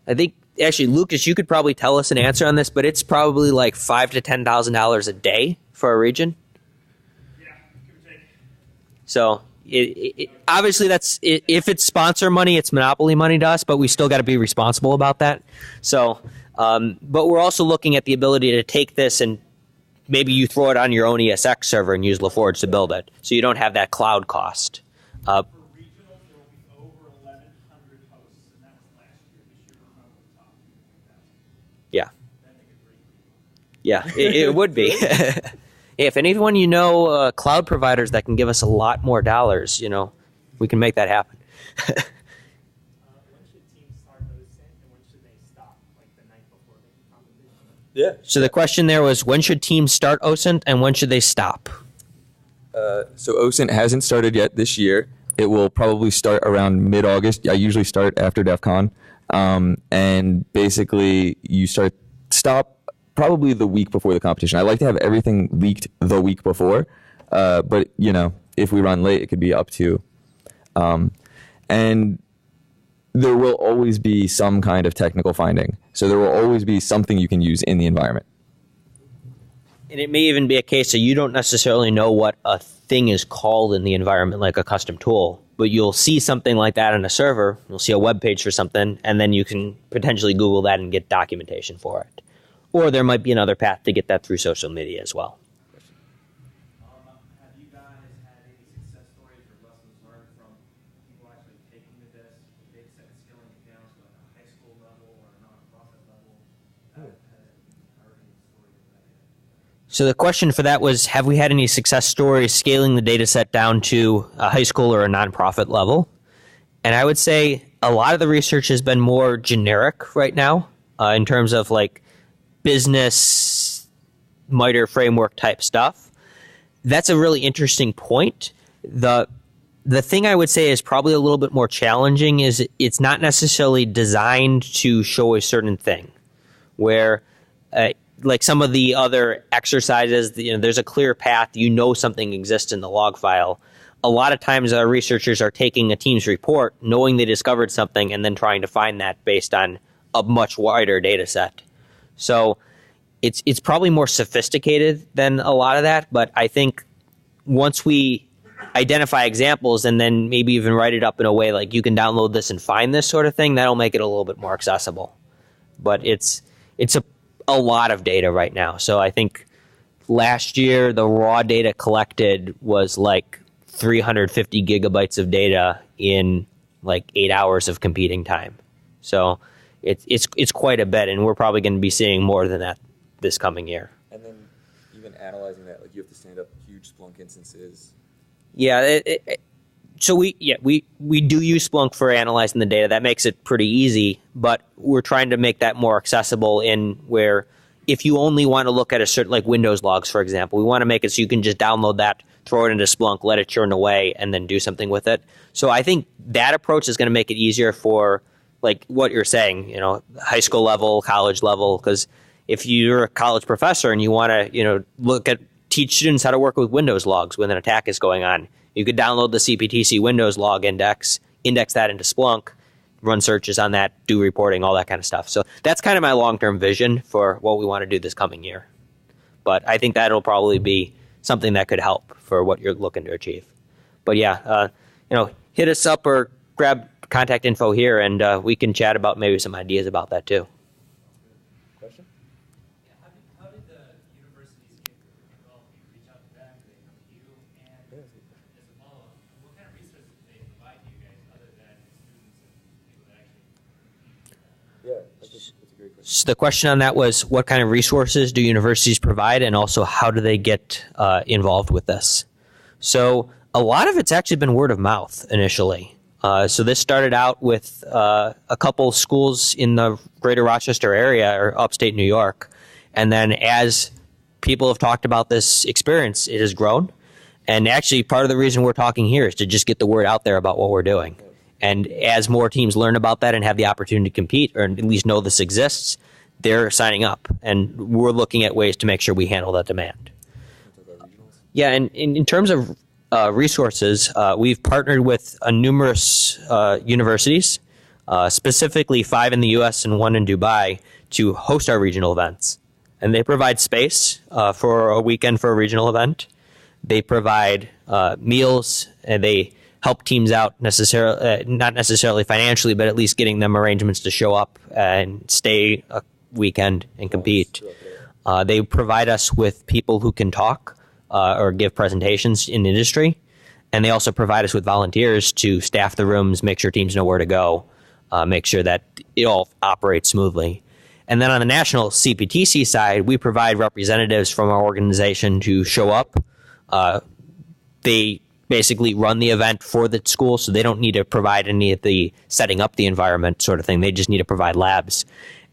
I think actually, Lucas, you could probably tell us an answer on this, but it's probably like $5,000 to $10,000 a day for a region. Yeah, give or take. So obviously if it's sponsor money, it's monopoly money to us, but we still got to be responsible about that. So, but we're also looking at the ability to take this and maybe you throw it on your own ESX server and use LaForge to build it, so you don't have that cloud cost. For regionals, there will be over 1,100 hosts, and that was last year. This year, we're probably top 2,000. Yeah, That make it pretty yeah, it would be. If anyone cloud providers that can give us a lot more dollars, we can make that happen. When should teams start Osen, and when should they stop? Like the night before the competition? Yeah. So the question there was, when should teams start OSINT and when should they stop? So OSINT hasn't started yet this year. It will probably start around mid-August. I usually start after DEF CON. And basically you stop probably the week before the competition. I like to have everything leaked the week before. But, if we run late, it could be up to. And there will always be some kind of technical finding. So there will always be something you can use in the environment. And it may even be a case that you don't necessarily know what a thing is called in the environment, like a custom tool, but you'll see something like that on a server, you'll see a web page for something, and then you can potentially Google that and get documentation for it. Or there might be another path to get that through social media as well. Have you guys had any success stories or lessons learned from people actually taking the data set and scaling it down to like a high school level or a nonprofit level? Heard any stories of that yet? So the question for that was, have we had any success stories scaling the data set down to a high school or a nonprofit level? And I would say a lot of the research has been more generic right now in terms of like business MITRE framework type stuff. That's a really interesting point. The thing I would say is probably a little bit more challenging is it's not necessarily designed to show a certain thing, where like some of the other exercises, there's a clear path, something exists in the log file. A lot of times our researchers are taking a team's report, knowing they discovered something, and then trying to find that based on a much wider data set. So it's probably more sophisticated than a lot of that, but I think once we identify examples and then maybe even write it up in a way like you can download this and find this sort of thing, that'll make it a little bit more accessible. But it's a lot of data right now. So I think last year the raw data collected was like 350 gigabytes of data in like 8 hours of competing time. So it's quite a bit, and we're probably going to be seeing more than that this coming year. And then even analyzing that, like you have to stand up huge Splunk instances. Yeah, so we do use Splunk for analyzing the data. That makes it pretty easy, but we're trying to make that more accessible in where if you only want to look at a certain, like Windows logs, for example, we want to make it so you can just download that, throw it into Splunk, let it churn away, and then do something with it. So I think that approach is going to make it easier for, like what you're saying, high school level, college level, because if you're a college professor and you want to, teach students how to work with Windows logs when an attack is going on, you could download the CPTC Windows log index that into Splunk, run searches on that, do reporting, all that kind of stuff. So that's kind of my long-term vision for what we want to do this coming year. But I think that'll probably be something that could help for what you're looking to achieve. But yeah, hit us up or grab contact info here, and we can chat about maybe some ideas about that too. Question? Yeah, how did the universities get involved? You reach out to them, they come to you, and as a follow-up, what kind of resources do they provide to you guys other than students and people that actually? Yeah, that's a great question. So the question on that was, what kind of resources do universities provide, and also how do they get involved with this? So a lot of it's actually been word of mouth initially. So this started out with a couple schools in the greater Rochester area or upstate New York. And then as people have talked about this experience, it has grown. And actually part of the reason we're talking here is to just get the word out there about what we're doing. And as more teams learn about that and have the opportunity to compete, or at least know this exists, they're signing up. And we're looking at ways to make sure we handle that demand. Yeah, and in terms of resources, we've partnered with numerous universities, specifically 5 in the U.S. and 1 in Dubai, to host our regional events. And they provide space for a weekend for a regional event. They provide meals, and they help teams out not necessarily financially, but at least getting them arrangements to show up and stay a weekend and compete. They provide us with people who can talk or give presentations in industry. And they also provide us with volunteers to staff the rooms, make sure teams know where to go, make sure that it all operates smoothly. And then on the national CPTC side, we provide representatives from our organization to show up. They basically run the event for the school, so they don't need to provide any of the setting up the environment sort of thing. They just need to provide labs.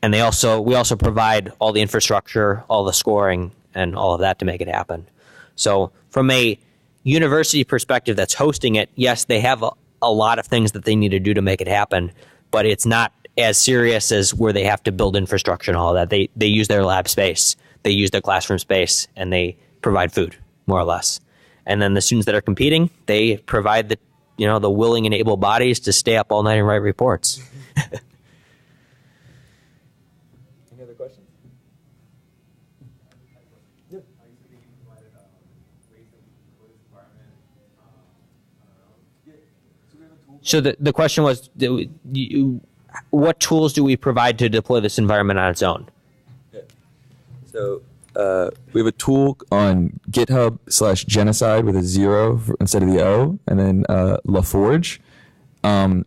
And we also provide all the infrastructure, all the scoring, and all of that to make it happen. So from a university perspective that's hosting it, yes, they have a lot of things that they need to do to make it happen, but it's not as serious as where they have to build infrastructure and all of that. They use their lab space, they use their classroom space, and they provide food, more or less. And then the students that are competing, they provide the willing and able bodies to stay up all night and write reports. Any other questions? So the question was, what tools do we provide to deploy this environment on its own? Yeah. So we have a tool on GitHub/genocide with a 0 instead of the O, and then LaForge. And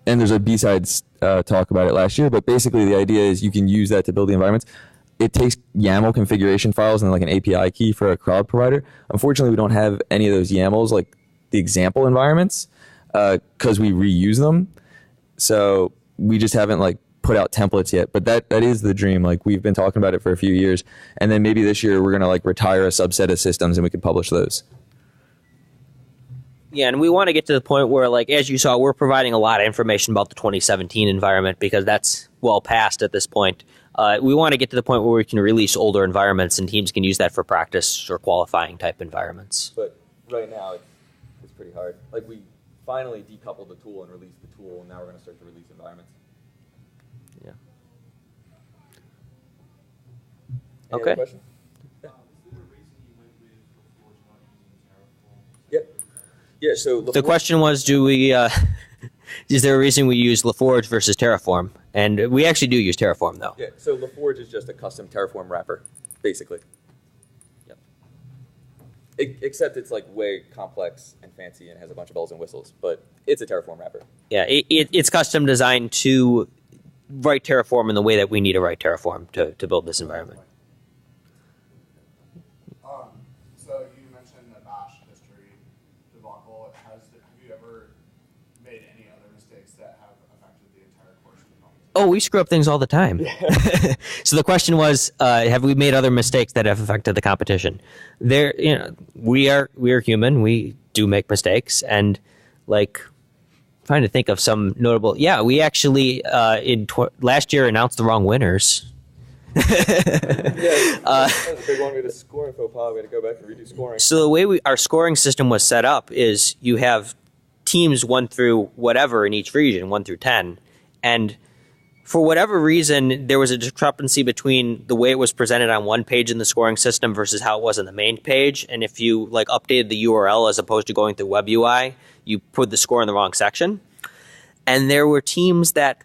there's a B-sides talk about it last year, but basically the idea is you can use that to build the environments. It takes YAML configuration files and like an API key for a cloud provider. Unfortunately, we don't have any of those YAMLs, like the example environments, because we reuse them. So we just haven't like put out templates yet, but that is the dream. Like we've been talking about it for a few years, and then maybe this year we're gonna like retire a subset of systems and we could publish those. Yeah, and we want to get to the point where, like, as you saw, we're providing a lot of information about the 2017 environment because that's well past at this point. We want to get to the point where we can release older environments and teams can use that for practice or qualifying type environments. But right now it's pretty hard. Like we finally decoupled the tool and released the tool, and now we're going to start to release environments. Yeah. Any Okay. other questions? Is there a reason you went with LaForge not using Terraform? Yep. Yeah. So The question was, is there a reason we use LaForge versus Terraform? And we actually do use Terraform, though. Yeah. So LaForge is just a custom Terraform wrapper, basically. Yep. Except it's like way complex and fancy and has a bunch of bells and whistles, but it's a Terraform wrapper. Yeah, it's custom designed to write Terraform in the way that we need to write Terraform to build this environment. So you mentioned the Bash history debacle. Have you ever made any other mistakes that have affected the entire course of the competition? Oh, we screw up things all the time. So the question was, have we made other mistakes that have affected the competition? We are human. We do make mistakes, and like trying to think of some notable. Yeah, we actually last year announced the wrong winners. That was a big one. We had a scoring faux pas. We had to go back and redo scoring. So the way our scoring system was set up is you have teams 1 through whatever in each region, 1 through 10, and for whatever reason, there was a discrepancy between the way it was presented on one page in the scoring system versus how it was on the main page. And if you like updated the URL as opposed to going through Web UI, you put the score in the wrong section. And there were teams that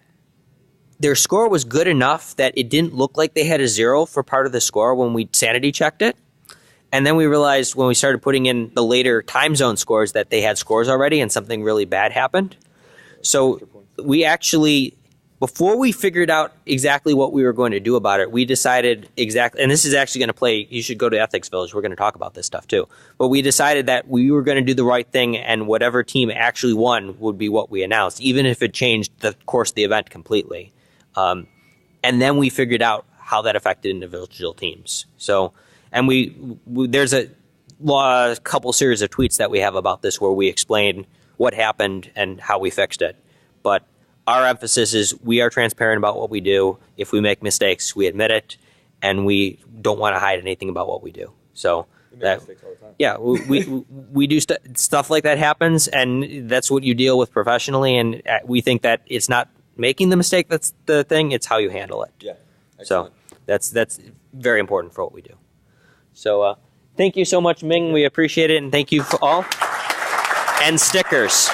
their score was good enough that it didn't look like they had a 0 for part of the score when we sanity checked it. And then we realized when we started putting in the later time zone scores that they had scores already and something really bad happened. So we actually, before we figured out exactly what we were going to do about it, we decided exactly, and this is actually going to play, you should go to Ethics Village, we're going to talk about this stuff too. But we decided that we were going to do the right thing and whatever team actually won would be what we announced, even if it changed the course of the event completely. And then we figured out how that affected individual teams. So, and there's a couple series of tweets that we have about this where we explain what happened and how we fixed it. But our emphasis is we are transparent about what we do. If we make mistakes, we admit it, and we don't want to hide anything about what we do. So that, yeah, we do stuff like that happens, and that's what you deal with professionally. And we think that it's not making the mistake that's the thing; it's how you handle it. Yeah. Excellent. So that's very important for what we do. So thank you so much, Ming. We appreciate it, and thank you for all. And stickers.